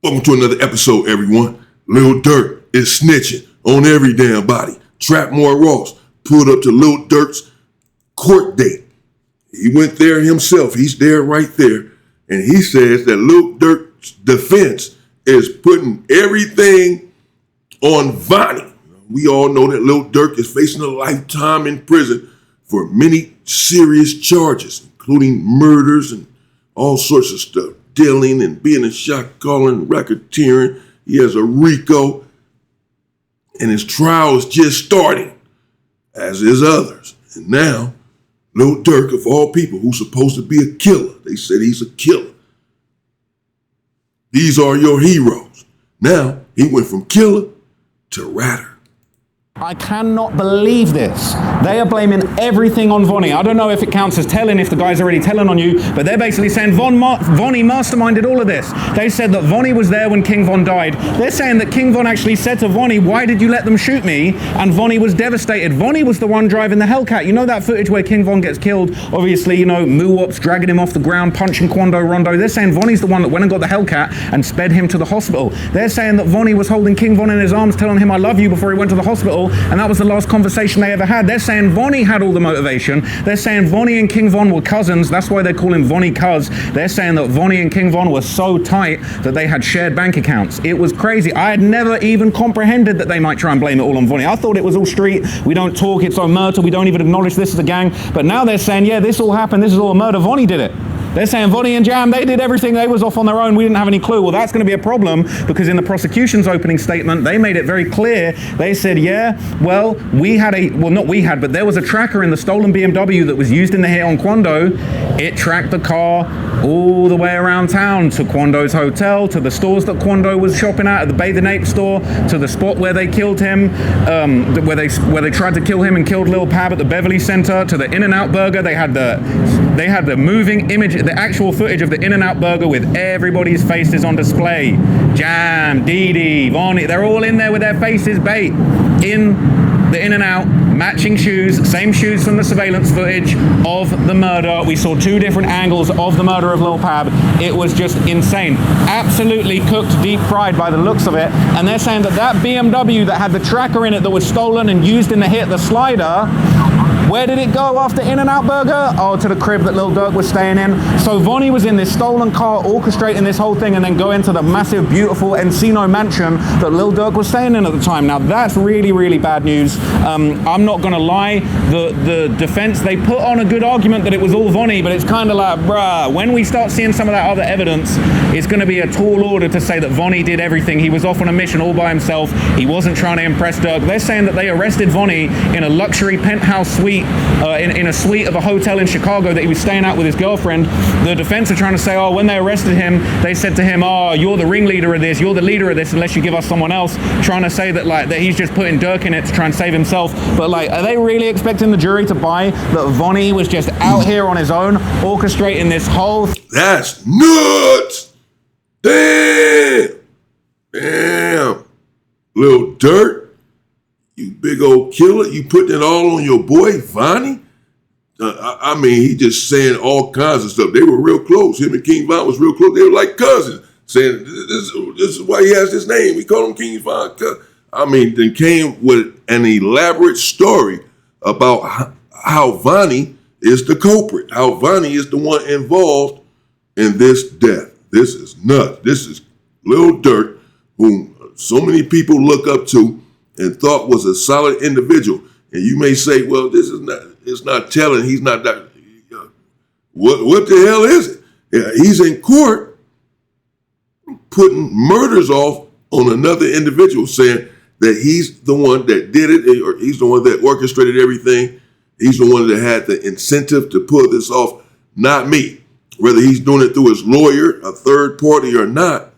Welcome to another episode, everyone. Lil Durk is snitching on every damn body. Trapmore Ross pulled up to Lil Durk's court date. He went there himself. He's there right there. And he says that Lil Durk's defense is putting everything on Vonni. We all know that Lil Durk is facing a lifetime in prison for many serious charges, including murders and all sorts of stuff. Dealing and being a shot calling, racketeering. He has a RICO. And his trial is just starting, as is others. And now, Lil Durk, of all people, who's supposed to be a killer, they said he's a killer. These are your heroes. Now, he went from killer to ratter. I cannot believe this. They are blaming everything on Vonni. I don't know if it counts as telling, if the guy's already telling on you, but they're basically saying Vonni masterminded all of this. They said that Vonni was there when King Von died. They're saying that King Von actually said to Vonni, why did you let them shoot me? And Vonni was devastated. Vonni was the one driving the Hellcat. You know that footage where King Von gets killed? Obviously, you know, Muwop's dragging him off the ground, punching Quando Rondo. They're saying Vonni's the one that went and got the Hellcat and sped him to the hospital. They're saying that Vonni was holding King Von in his arms, telling him I love you before he went to the hospital. And that was the last conversation they ever had. They're saying Vonni had all the motivation. They're saying Vonni and King Von were cousins. That's why they call him Vonni Cuz. They're saying that Vonni and King Von were so tight that they had shared bank accounts. It was crazy. I had never even comprehended that they might try and blame it all on Vonni. I thought it was all street. We don't talk. It's all murder. We don't even acknowledge this as a gang. But now they're saying, yeah, this all happened. This is all a murder. Vonni did it. They're saying Vonni and Jam, they did everything. They was off on their own. We didn't have any clue. Well, that's going to be a problem because in the prosecution's opening statement, they made it very clear. They said, yeah, well, not we had, but there was a tracker in the stolen BMW that was used in the hit on Quando. It tracked the car all the way around town to Quando's hotel, to the stores that Quando was shopping at the Bathe and Ape store, to the spot where they killed him, where they tried to kill him and killed Lil Pab at the Beverly Center, to the In-N-Out Burger. They had the moving image, the actual footage of the In-N-Out Burger with everybody's faces on display. Jam, Dee, Vonni, they're all in there with their faces bait in the In-N-Out, matching shoes, same shoes from the surveillance footage of the murder. We saw two different angles of the murder of Lil Pab. It was just insane. Absolutely cooked, deep fried by the looks of it. And they're saying that BMW that had the tracker in it that was stolen and used in the hit, the slider, where did it go after In-N-Out Burger? Oh, to the crib that Lil Durk was staying in. So Vonni was in this stolen car orchestrating this whole thing and then going to the massive, beautiful Encino mansion that Lil Durk was staying in at the time. Now that's really, really bad news. I'm not gonna lie, the defense, they put on a good argument that it was all Vonni, but it's kind of like, bruh, when we start seeing some of that other evidence, it's gonna be a tall order to say that Vonni did everything. He was off on a mission all by himself. He wasn't trying to impress Durk. They're saying that they arrested Vonni in a luxury penthouse suite in a suite of a hotel in Chicago that he was staying at with his girlfriend. The defense are trying to say, oh, when they arrested him, they said to him, oh, you're the ringleader of this, you're the leader of this unless you give us someone else, trying to say that that he's just putting Durk in it to try and save himself. But are they really expecting the jury to buy that Vonni was just out here on his own, orchestrating this whole That's nuts! Damn! Lil Durk, you big old killer, you putting it all on your boy, Vonni? I mean, he just saying all kinds of stuff. They were real close. Him and King Von was real close. They were like cousins, saying this is why he has this name. We call him King Von. I mean, then came with an elaborate story about how Vonni is the culprit, how Vonni is the one involved in this death. This is nuts. This is Lil Durk, whom so many people look up to and thought was a solid individual. And you may say, well, it's not telling, he's not that. What the hell is it? Yeah, he's in court putting murders off on another individual, saying that he's the one that did it, or he's the one that orchestrated everything. He's the one that had the incentive to pull this off, not me. Whether he's doing it through his lawyer, a third party or not,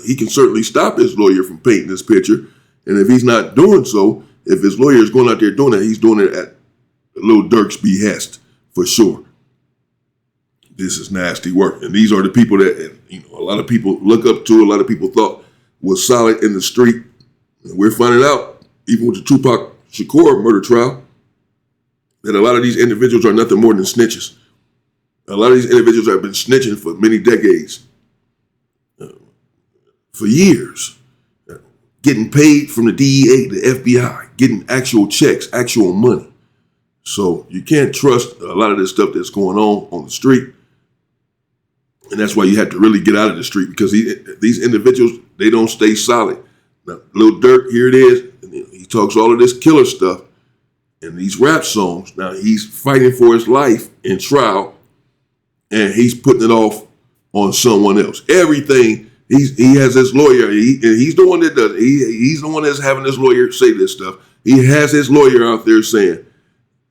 he can certainly stop his lawyer from painting this picture. And if he's not doing so, if his lawyer is going out there doing it, he's doing it at Lil Durk's behest, for sure. This is nasty work. And these are the people that, a lot of people look up to, a lot of people thought was solid in the street. And we're finding out, even with the Tupac Shakur murder trial, that a lot of these individuals are nothing more than snitches. A lot of these individuals have been snitching for many decades. for years, getting paid from the DEA, the FBI, getting actual checks, actual money. So you can't trust a lot of this stuff that's going on the street. And that's why you have to really get out of the street, because these individuals, they don't stay solid. Now, Lil Durk, here it is. And he talks all of this killer stuff in these rap songs. Now he's fighting for his life in trial, and he's putting it off on someone else. Everything, he has his lawyer. He's the one that does it. He's the one that's having his lawyer say this stuff. He has his lawyer out there saying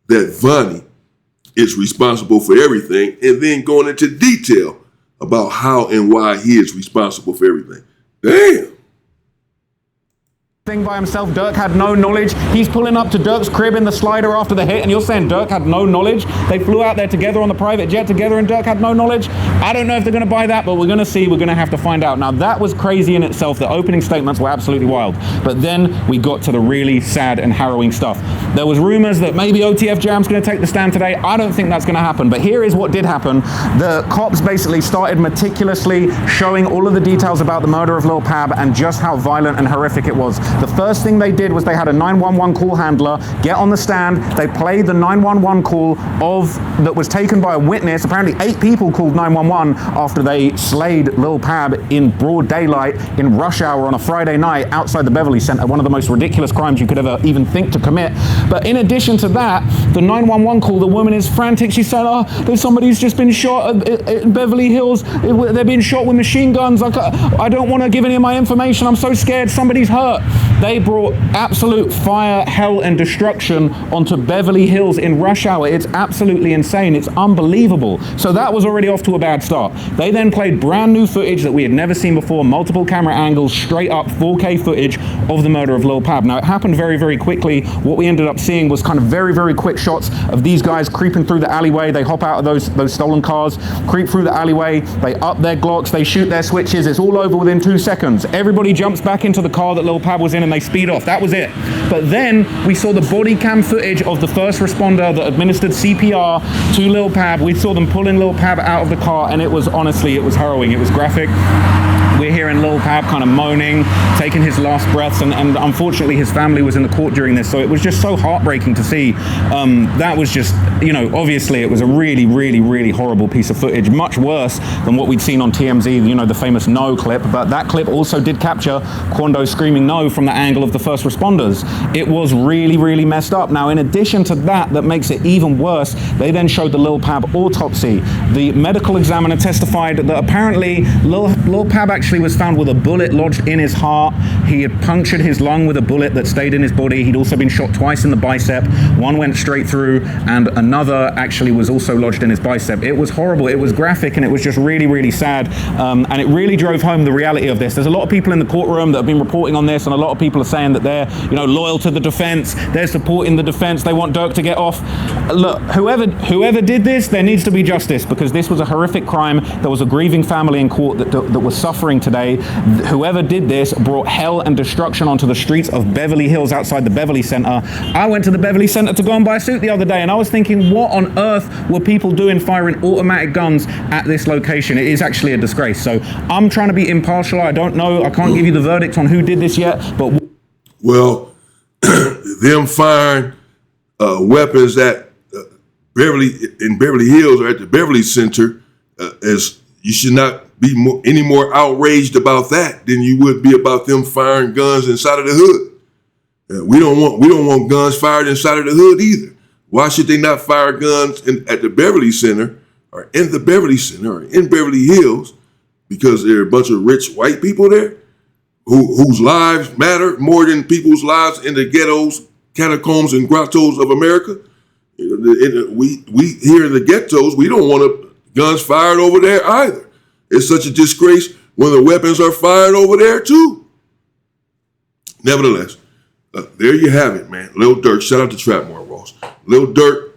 that Vonni is responsible for everything, and then going into detail about how and why he is responsible for everything. Damn. Thing by himself. Durk had no knowledge. He's pulling up to Durk's crib in the slider after the hit, and you're saying Durk had no knowledge? They flew out there together on the private jet together, and Durk had no knowledge? I don't know if they're going to buy that, but we're going to see. We're going to have to find out. Now, that was crazy in itself. The opening statements were absolutely wild. But then we got to the really sad and harrowing stuff. There was rumors that maybe OTF Jam's going to take the stand today. I don't think that's going to happen. But here is what did happen. The cops basically started meticulously showing all of the details about the murder of Lil Pab and just how violent and horrific it was. The first thing they did was they had a 911 call handler get on the stand. They played the 911 call that was taken by a witness. Apparently 8 people called 911 after they slayed Lil Pab in broad daylight in rush hour on a Friday night outside the Beverly Center, one of the most ridiculous crimes you could ever even think to commit. But in addition to that, the 911 call, the woman is frantic. She said, there's somebody's just been shot in Beverly Hills. They're being shot with machine guns. I don't want to give any of my information. I'm so scared. Somebody's hurt. They brought absolute fire, hell, and destruction onto Beverly Hills in rush hour. It's absolutely insane. It's unbelievable. So that was already off to a bad start. They then played brand new footage that we had never seen before, multiple camera angles, straight up 4K footage of the murder of Lil Pab. Now, it happened very, very quickly. What we ended up seeing was kind of very, very quick shots of these guys creeping through the alleyway. They hop out of those stolen cars, creep through the alleyway, they up their Glocks, they shoot their switches. It's all over within 2 seconds. Everybody jumps back into the car that Lil Pab was in, and they speed off. That was it. But then we saw the body cam footage of the first responder that administered CPR to Lil Pab. We saw them pulling Lil Pab out of the car, and it was harrowing. It was graphic. We're hearing Lil Pab kind of moaning, taking his last breaths, and unfortunately his family was in the court during this, so it was just so heartbreaking to see. That was just, obviously it was a really, really, really horrible piece of footage, much worse than what we'd seen on TMZ, the famous no clip, but that clip also did capture Quando screaming no from the angle of the first responders. It was really, really messed up. Now, in addition to that makes it even worse, they then showed the Lil Pab autopsy. The medical examiner testified that apparently Lil Pab actually was found with a bullet lodged in his heart. He had punctured his lung with a bullet that stayed in his body. He'd also been shot twice in the bicep. One went straight through, and another actually was also lodged in his bicep. It was horrible. It was graphic, and it was just really, really sad. And it really drove home the reality of this. There's a lot of people in the courtroom that have been reporting on this, and a lot of people are saying that they're, loyal to the defense. They're supporting the defense. They want Durk to get off. Look, whoever did this, there needs to be justice, because this was a horrific crime. There was a grieving family in court that was suffering today. Whoever did this brought hell and destruction onto the streets of Beverly Hills outside the Beverly Center. I went to the Beverly Center to go and buy a suit the other day, and I was thinking, what on earth were people doing firing automatic guns at this location? It is actually a disgrace. So I'm trying to be impartial. I don't know. I can't give you the verdict on who did this yet, but... Well, them firing weapons at Beverly Hills or at the Beverly Center, as you should not be any more outraged about that than you would be about them firing guns inside of the hood. We don't want guns fired inside of the hood either. Why should they not fire guns at the Beverly Center or in the Beverly Center or in Beverly Hills? Because there are a bunch of rich white people there whose lives matter more than people's lives in the ghettos, catacombs, and grottos of America. We here in the ghettos, we don't want guns fired over there either. It's such a disgrace when the weapons are fired over there too. Nevertheless, there you have it, man. Lil Durk, shout out to Trapmore Ross. Lil Durk,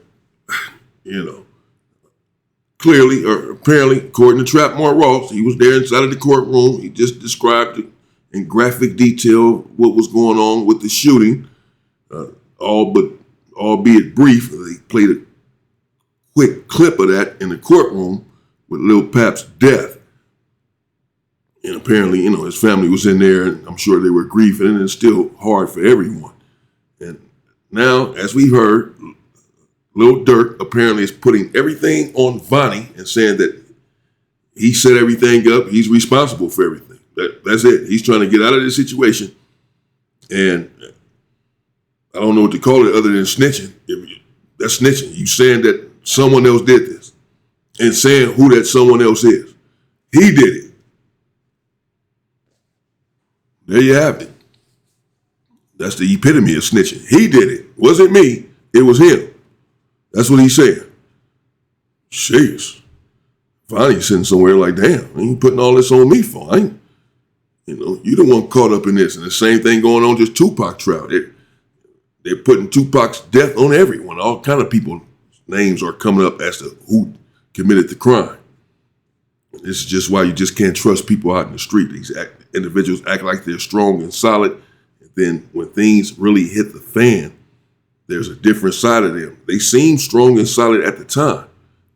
clearly or apparently, according to Trapmore Ross, he was there inside of the courtroom. He just described it in graphic detail what was going on with the shooting, albeit brief. They played a quick clip of that in the courtroom with Lil Pap's death. And apparently, his family was in there, and I'm sure they were grieving, and it's still hard for everyone. And now, as we've heard, Lil Durk apparently is putting everything on Vonni and saying that he set everything up. He's responsible for everything. That's it. He's trying to get out of this situation. And I don't know what to call it other than snitching. That's snitching. You saying that someone else did this and saying who that someone else is. He did it. There you have it. That's the epitome of snitching. He did it. Wasn't me. It was him. That's what he said. Jeez. Finally sitting somewhere like, damn, you putting all this on me for? You the one caught up in this. And the same thing going on just Tupac trial. They're putting Tupac's death on everyone. All kind of people's names are coming up as to who committed the crime. This is just why you just can't trust people out in the street. These individuals act like they're strong and solid. And then when things really hit the fan, there's a different side of them. They seem strong and solid at the time.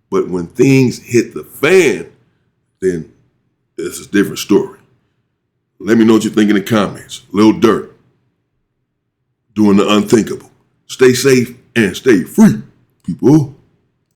But when things hit the fan, then it's a different story. Let me know what you think in the comments. Lil Durk, doing the unthinkable. Stay safe and stay free, people.